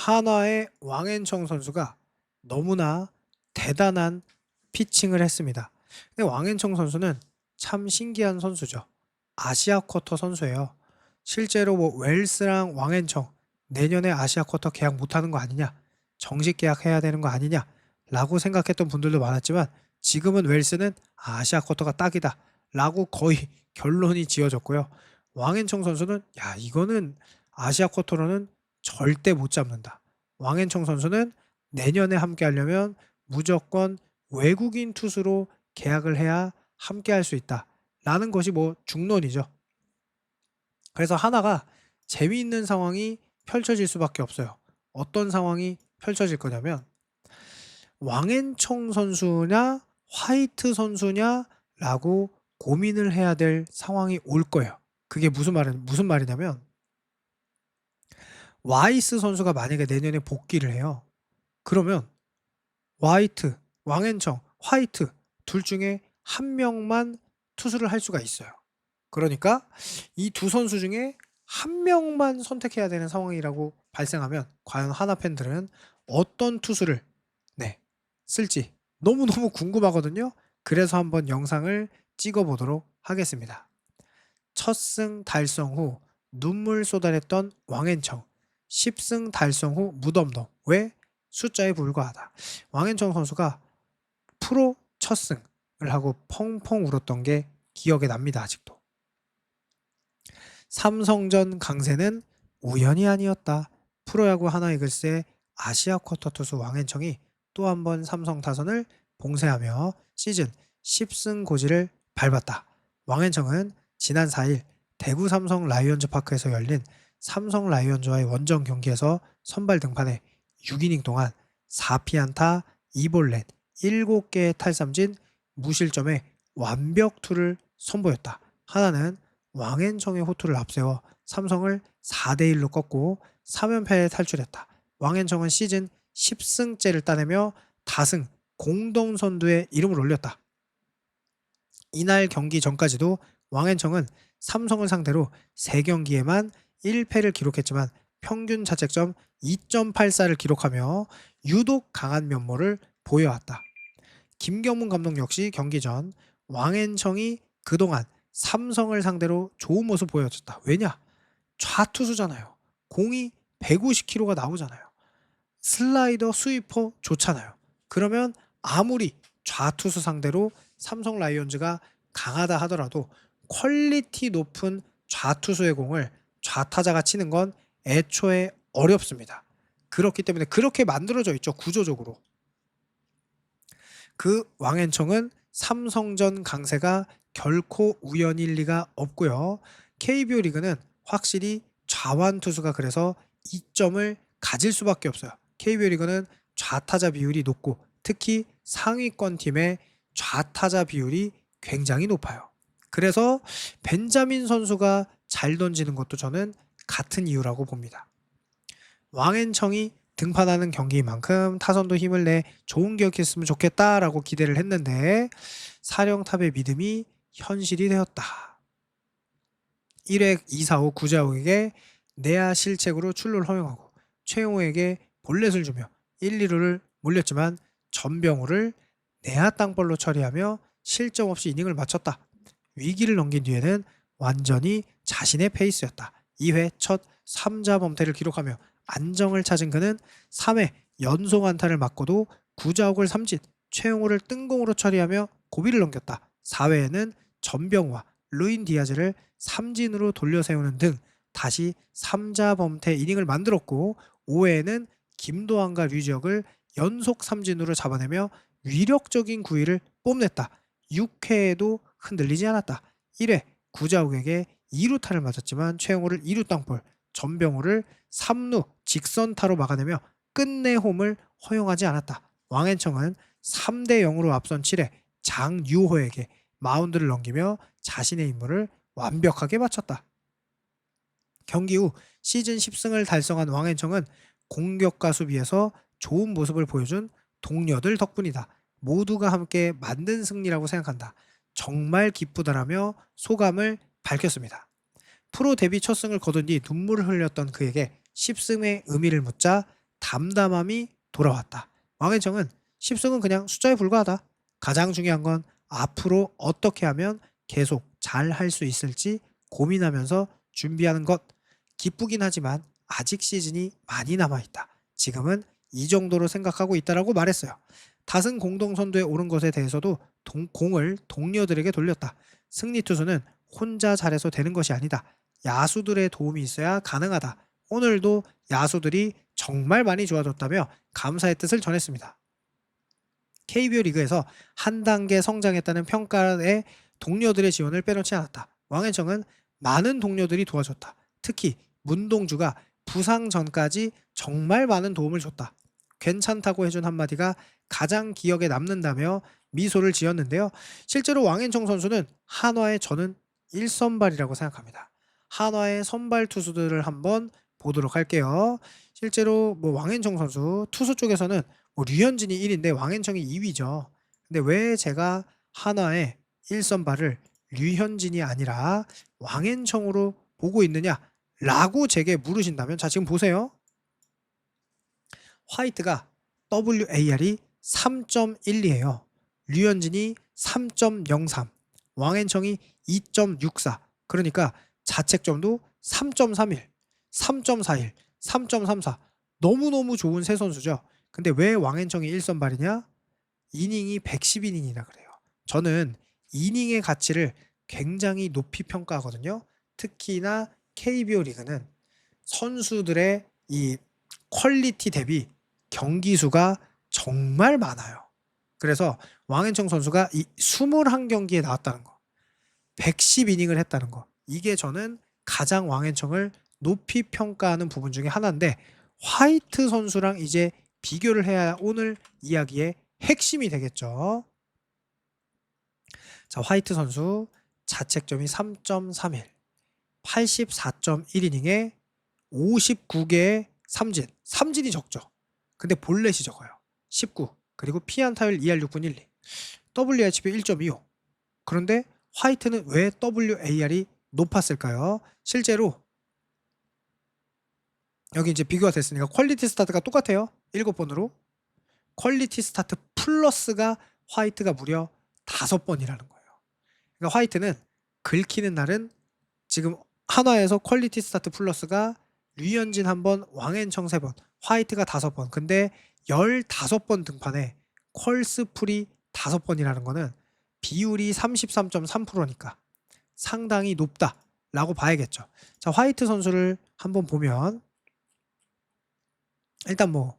한화의 왕앤청 선수가 너무나 대단한 피칭을 했습니다. 근데 왕앤청 선수는 참 신기한 선수죠. 아시아 쿼터 선수예요. 실제로 뭐 웰스랑 왕앤청 내년에 아시아 쿼터 계약 못하는 거 아니냐, 정식 계약해야 되는 거 아니냐 라고 생각했던 분들도 많았지만, 지금은 웰스는 아시아 쿼터가 딱이다 라고 거의 결론이 지어졌고요. 왕앤청 선수는 야, 이거는 아시아 쿼터로는 절대 못 잡는다. 왕앤청 선수는 내년에 함께 하려면 무조건 외국인 투수로 계약을 해야 함께 할 수 있다 라는 것이 뭐 중론이죠. 그래서 하나가 재미있는 상황이 펼쳐질 수밖에 없어요. 어떤 상황이 펼쳐질 거냐면, 왕앤청 선수냐 화이트 선수냐라고 고민을 해야 될 상황이 올 거예요. 그게 무슨 말이냐면, 와이스 선수가 만약에 내년에 복귀를 해요. 그러면 화이트, 왕앤청, 화이트 둘 중에 한 명만 투수를 할 수가 있어요. 그러니까 이 두 선수 중에 한 명만 선택해야 되는 상황이라고 발생하면, 과연 하나 팬들은 어떤 투수를 쓸지 너무너무 궁금하거든요. 그래서 한번 영상을 찍어 보도록 하겠습니다. 첫 승 달성 후 눈물 쏟아냈던 왕앤청, 10승 달성 후 무덤덤. 왜? 숫자에 불과하다. 왕앤청 선수가 프로 첫 승을 하고 펑펑 울었던 게 기억에 납니다. 아직도. 삼성전 강세는 우연이 아니었다. 프로야구 하나이글스의 아시아 쿼터 투수 왕앤청이 또 한 번 삼성 타선을 봉쇄하며 시즌 10승 고지를 밟았다. 왕앤청은 지난 4일 대구 삼성 라이온즈 파크에서 열린 삼성 라이온즈와의 원정 경기에서 선발 등판해 6이닝 동안 4피안타 2볼넷 7개의 탈삼진 무실점의 완벽투를 선보였다. 하나는 왕앤청의 호투를 앞세워 삼성을 4대1로 꺾고 3연패에 탈출했다. 왕앤청은 시즌 10승째를 따내며 다승 공동선두에 이름을 올렸다. 이날 경기 전까지도 왕앤청은 삼성을 상대로 3경기에만 1패를 기록했지만 평균 자책점 2.84를 기록하며 유독 강한 면모를 보여왔다. 김경문 감독 역시 경기 전 왕앤청이 그동안 삼성을 상대로 좋은 모습 보여줬다. 왜냐? 좌투수잖아요. 공이 150km가 나오잖아요. 슬라이더 스위퍼 좋잖아요. 그러면 아무리 좌투수 상대로 삼성 라이온즈가 강하다 하더라도 퀄리티 높은 좌투수의 공을 좌타자가 치는 건 애초에 어렵습니다. 그렇기 때문에 그렇게 만들어져 있죠. 구조적으로. 그 왕앤청은 삼성전 강세가 결코 우연일 리가 없고요. KBO 리그는 확실히 좌완 투수가 그래서 이점을 가질 수밖에 없어요. KBO 리그는 좌타자 비율이 높고 특히 상위권 팀의 좌타자 비율이 굉장히 높아요. 그래서 벤자민 선수가 잘 던지는 것도 저는 같은 이유라고 봅니다. 왕앤청이 등판하는 경기인 만큼 타선도 힘을 내 좋은 기억했으면 좋겠다라고 기대를 했는데, 사령탑의 믿음이 현실이 되었다. 1회 2사5 구자욱에게 내야 실책으로 출루를 허용하고 최용호에게 볼넷을 주며 1, 2루를 몰렸지만 전병우를 내야 땅볼로 처리하며 실점 없이 이닝을 마쳤다. 위기를 넘긴 뒤에는 완전히 자신의 페이스였다. 2회 첫 3자 범퇴를 기록하며 안정을 찾은 그는 3회 연속 안타를 맞고도 구자욱을 삼진, 최용호를 뜬공으로 처리하며 고비를 넘겼다. 4회에는 전병우와 루인 디아즈를 삼진으로 돌려세우는 등 다시 3자 범퇴 이닝을 만들었고, 5회에는 김도환과 류지혁을 연속 삼진으로 잡아내며 위력적인 구위를 뽐냈다. 6회에도 흔들리지 않았다. 1회 구자욱에게 2루타를 맞았지만 최용호를 2루 땅볼, 전병우를 3루 직선타로 막아내며 끝내 홈을 허용하지 않았다. 왕앤청은 3대0으로 앞선 7회 장유호에게 마운드를 넘기며 자신의 임무를 완벽하게 마쳤다. 경기 후 시즌 10승을 달성한 왕앤청은 공격과 수비에서 좋은 모습을 보여준 동료들 덕분이다. 모두가 함께 만든 승리라고 생각한다. 정말 기쁘다라며 소감을 밝혔습니다. 프로 데뷔 첫 승을 거둔 뒤 눈물을 흘렸던 그에게 10승의 의미를 묻자 담담함이 돌아왔다. 왕앤청은 10승은 그냥 숫자에 불과하다. 가장 중요한 건 앞으로 어떻게 하면 계속 잘 할 수 있을지 고민하면서 준비하는 것. 기쁘긴 하지만 아직 시즌이 많이 남아있다. 지금은 이 정도로 생각하고 있다라고 말했어요. 다승 공동선두에 오른 것에 대해서도 공을 동료들에게 돌렸다. 승리 투수는 혼자 잘해서 되는 것이 아니다. 야수들의 도움이 있어야 가능하다. 오늘도 야수들이 정말 많이 좋아졌다며 감사의 뜻을 전했습니다. KBO 리그에서 한 단계 성장했다는 평가에 동료들의 지원을 빼놓지 않았다. 왕앤청은 많은 동료들이 도와줬다. 특히 문동주가 부상 전까지 정말 많은 도움을 줬다. 괜찮다고 해준 한마디가 가장 기억에 남는다며 미소를 지었는데요. 실제로 왕앤청 선수는 한화의 저는 1선발이라고 생각합니다. 한화의 선발 투수들을 한번 보도록 할게요. 실제로 뭐 왕앤청 선수 투수 쪽에서는 뭐 류현진이 1인데 왕앤청이 2위죠. 근데 왜 제가 한화의 1선발을 류현진이 아니라 왕앤청으로 보고 있느냐라고 제게 물으신다면, 자 지금 보세요. 화이트가 WAR이 3.12예요. 류현진이 3.03, 왕앤청이 2.64. 그러니까 자책점도 3.31, 3.41, 3.34. 너무너무 좋은 세 선수죠. 근데 왜 왕앤청이 1선발이냐? 이닝이 110이닝이라 그래요. 저는 이닝의 가치를 굉장히 높이 평가하거든요. 특히나 KBO 리그는 선수들의 이 퀄리티 대비 경기 수가 정말 많아요. 그래서 왕앤청 선수가 이 21경기에 나왔다는 거, 110이닝을 했다는 거, 이게 저는 가장 왕앤청을 높이 평가하는 부분 중에 하나인데, 화이트 선수랑 이제 비교를 해야 오늘 이야기의 핵심이 되겠죠. 자, 화이트 선수 자책점이 3.31, 84.1이닝에 59개의 삼진. 삼진이 적죠. 근데 볼넷이 적어요. 19. 그리고 피안타율 2할 6분 1리. WHP 1.25. 그런데 화이트는 왜 WAR이 높았을까요? 실제로 여기 이제 비교가 됐으니까 퀄리티 스타트가 똑같아요. 7번으로. 퀄리티 스타트 플러스가 화이트가 무려 5번이라는 거예요. 그러니까 화이트는 긁히는 날은 지금 한화에서 퀄리티 스타트 플러스가 류현진 1번, 왕앤청 3번, 화이트가 5번. 근데 15번 등판에 퀄스풀이 5번이라는 거는 비율이 33.3%니까 상당히 높다라고 봐야겠죠. 자, 화이트 선수를 한번 보면 일단 뭐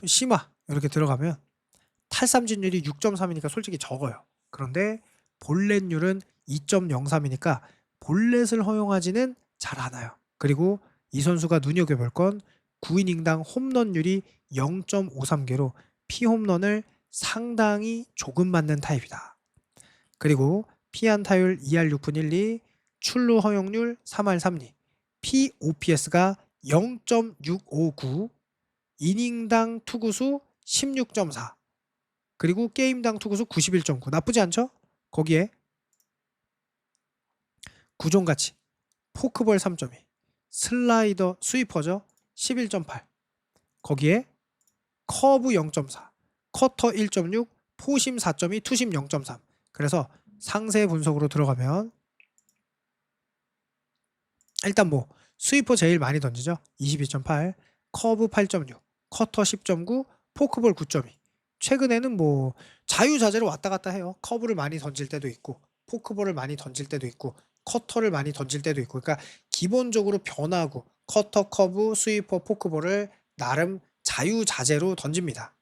심화 이렇게 들어가면 탈삼진율이 6.3이니까 솔직히 적어요. 그런데 볼넷률은 2.03이니까 볼넷을 허용하지는 잘 않아요. 그리고 이 선수가 눈여겨볼 건 9이닝당 홈런율이 0.53개로 피홈런을 상당히 조금 맞는 타입이다. 그리고 피안타율 2할 6분 1리, 출루 허용률 3할 3리, POPS가 0.659, 이닝당 투구수 16.4, 그리고 게임당 투구수 91.9. 나쁘지 않죠? 거기에 구종가치, 포크볼 3.2, 슬라이더 스위퍼죠 11.8, 거기에 커브 0.4, 커터 1.6, 포심 4.2, 투심 0.3. 그래서 상세 분석으로 들어가면 일단 뭐 스위퍼 제일 많이 던지죠. 22.8, 커브 8.6, 커터 10.9, 포크볼 9.2. 최근에는 뭐 자유자재로 왔다 갔다 해요. 커브를 많이 던질 때도 있고, 포크볼을 많이 던질 때도 있고, 커터를 많이 던질 때도 있고. 그러니까 기본적으로 변하고 커터, 커브, 스위퍼, 포크볼을 나름 자유자재로 던집니다.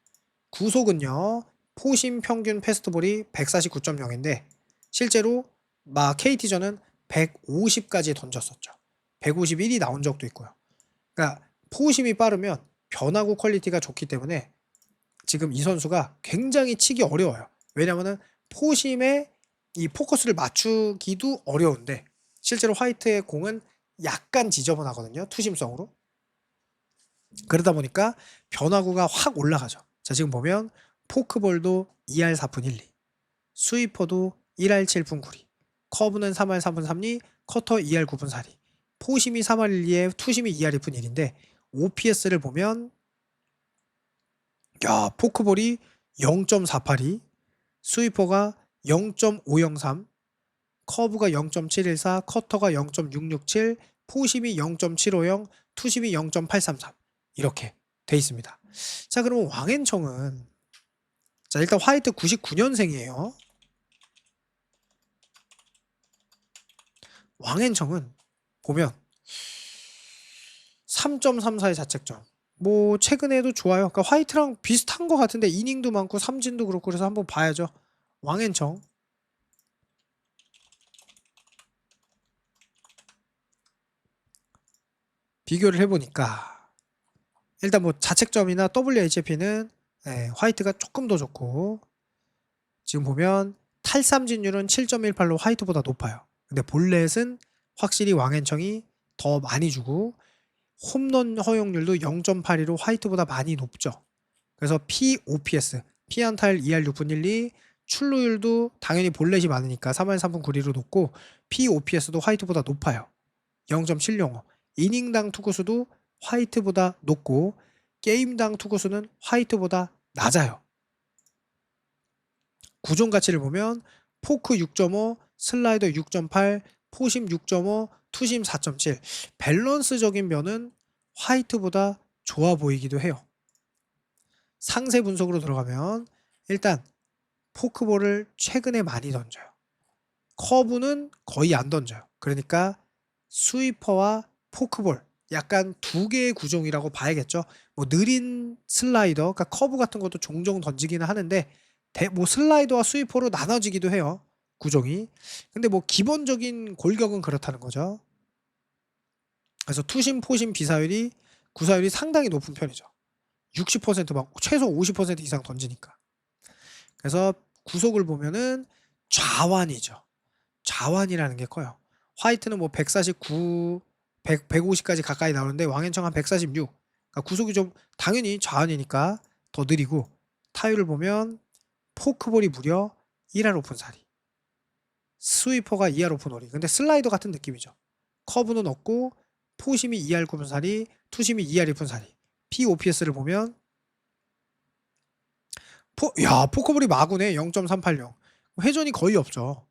구속은요. 포심 평균 패스트볼이 149.0인데 실제로 막 KT전은 150까지 던졌었죠. 151이 나온 적도 있고요. 그러니까 포심이 빠르면 변화구 퀄리티가 좋기 때문에 지금 이 선수가 굉장히 치기 어려워요. 왜냐면은 포심에 이 포커스를 맞추기도 어려운데 실제로 화이트의 공은 약간 지저분하거든요. 투심성으로. 그러다 보니까 변화구가 확 올라가죠. 자, 지금 보면 포크볼도 2할 4푼 1리, 스위퍼도 1할 7푼 9리, 커브는 3할 3푼 3리, 커터 2할 9푼 4리, 포심이 3할 1리에 투심이 2할 2푼 1인데 OPS를 보면 야, 포크볼이 0.482, 스위퍼가 0.503, 커브가 0.714, 커터가 0.667, 포심이 0.750, 투심이 0.833 이렇게 돼 있습니다. 자, 그럼 왕앤청은 자, 일단 화이트 99년생이에요. 왕앤청은 보면 3.34의 자책점. 뭐 최근에도 좋아요. 그러니까 화이트랑 비슷한 것 같은데 이닝도 많고 삼진도 그렇고 그래서 한번 봐야죠. 왕앤청 비교를 해보니까 일단 뭐 자책점이나 WHP는 화이트가 조금 더 좋고 지금 보면 탈삼진율은 7.18로 화이트보다 높아요. 근데 볼넷은 확실히 왕앤청이 더 많이 주고 홈런 허용률도 0.82로 화이트보다 많이 높죠. 그래서 POPS, 피안타율 2할 6분 1리, 출루율도 당연히 볼넷이 많으니까 3할 3분 9리로 높고 POPS도 화이트보다 높아요. 0.705. 이닝당 투구수도 화이트보다 높고 게임당 투구수는 화이트보다 낮아요. 구종 가치를 보면 포크 6.5, 슬라이더 6.8, 포심 6.5, 투심 4.7. 밸런스적인 면은 화이트보다 좋아 보이기도 해요. 상세 분석으로 들어가면 일단 포크볼을 최근에 많이 던져요. 커브는 거의 안 던져요. 그러니까 스위퍼와 포크볼 약간 두 개의 구종이라고 봐야겠죠. 뭐 느린 슬라이더, 그러니까 커브 같은 것도 종종 던지기는 하는데 뭐 슬라이더와 스위퍼로 나눠지기도 해요. 구종이. 근데 뭐 기본적인 골격은 그렇다는 거죠. 그래서 투심, 포심 비사율이 구사율이 상당히 높은 편이죠. 60%막 최소 50% 이상 던지니까. 그래서 구속을 보면은 좌완이죠. 좌완이라는 게 커요. 화이트는 뭐 149, 100, 150까지 가까이 나오는데 왕앤청 한 146. 그러니까 구속이 좀 당연히 좌완이니까 더 느리고 타율을 보면 포크볼이 무려 1할 오픈 사리. 스위퍼가 2할 오픈 오리. 근데 슬라이더 같은 느낌이죠. 커브는 없고 포심이 2할 9분 사리, 투심이 2할 2분 사리. POPS를 보면 포크볼이 마구네. 0.380. 회전이 거의 없죠.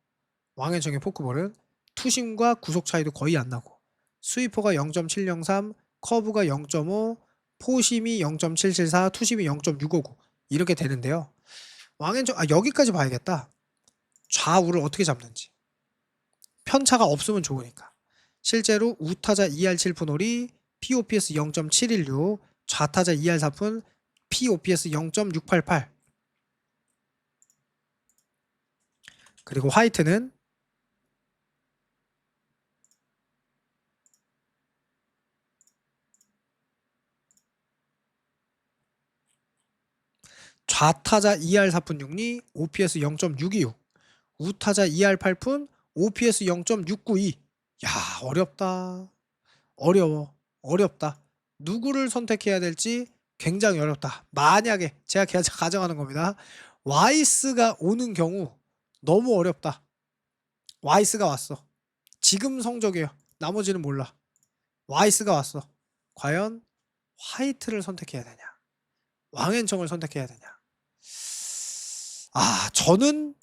왕앤청의 포크볼은 투심과 구속 차이도 거의 안 나고 스위퍼가 0.703, 커브가 0.5, 포심이 0.774, 투심이 0.659 이렇게 되는데요. 왕앤청 여기까지 봐야겠다. 좌우를 어떻게 잡는지. 편차가 없으면 좋으니까. 실제로 우타자 2할 7푼 홀이 POPS 0.716, 좌타자 2할 4푼 POPS 0.688. 그리고 화이트는 좌타자 2할 4푼 6리 OPS 0.626, 우타자 2할 8푼 OPS 0.692. 야, 어렵다. 어려워. 어렵다. 누구를 선택해야 될지 굉장히 어렵다. 만약에 제가 가정하는 겁니다. 와이스가 오는 경우 너무 어렵다. 와이스가 왔어. 지금 성적이에요. 나머지는 몰라. 와이스가 왔어. 과연 화이트를 선택해야 되냐? 왕앤청을 선택해야 되냐? 저는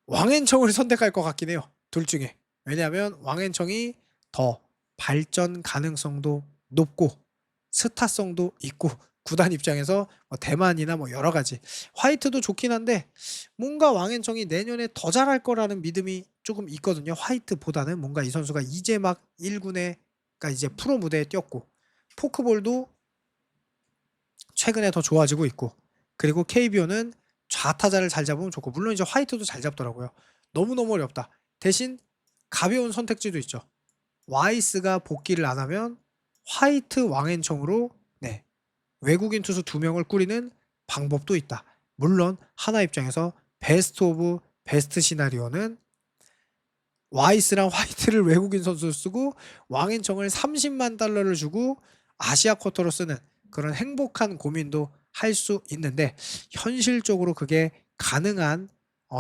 왕앤청을 선택할 것 같긴 해요. 둘 중에. 왜냐하면 왕앤청이 더 발전 가능성도 높고 스타성도 있고 구단 입장에서 뭐 대만이나 뭐 여러 가지 화이트도 좋긴 한데 뭔가 왕앤청이 내년에 더 잘할 거라는 믿음이 조금 있거든요. 화이트보다는 뭔가 이 선수가 이제 막 1군에 그러니까 이제 프로 무대에 뛰었고 포크볼도 최근에 더 좋아지고 있고 그리고 KBO는 좌타자를 잘 잡으면 좋고 물론 이제 화이트도 잘 잡더라고요. 너무너무 어렵다. 대신 가벼운 선택지도 있죠. 와이스가 복귀를 안 하면 화이트 왕앤청으로 외국인 투수 2명을 꾸리는 방법도 있다. 물론 하나 입장에서 베스트 오브 베스트 시나리오는 와이스랑 화이트를 외국인 선수로 쓰고 왕앤청을 30만 달러를 주고 아시아 쿼터로 쓰는 그런 행복한 고민도 할 수 있는데 현실적으로 그게 가능한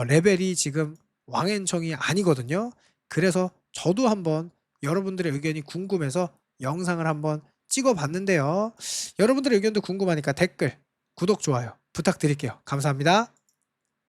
레벨이 지금 왕앤청이 아니거든요. 그래서 저도 한번 여러분들의 의견이 궁금해서 영상을 한번 찍어 봤는데요. 여러분들의 의견도 궁금하니까 댓글 구독, 좋아요 부탁드릴게요. 감사합니다.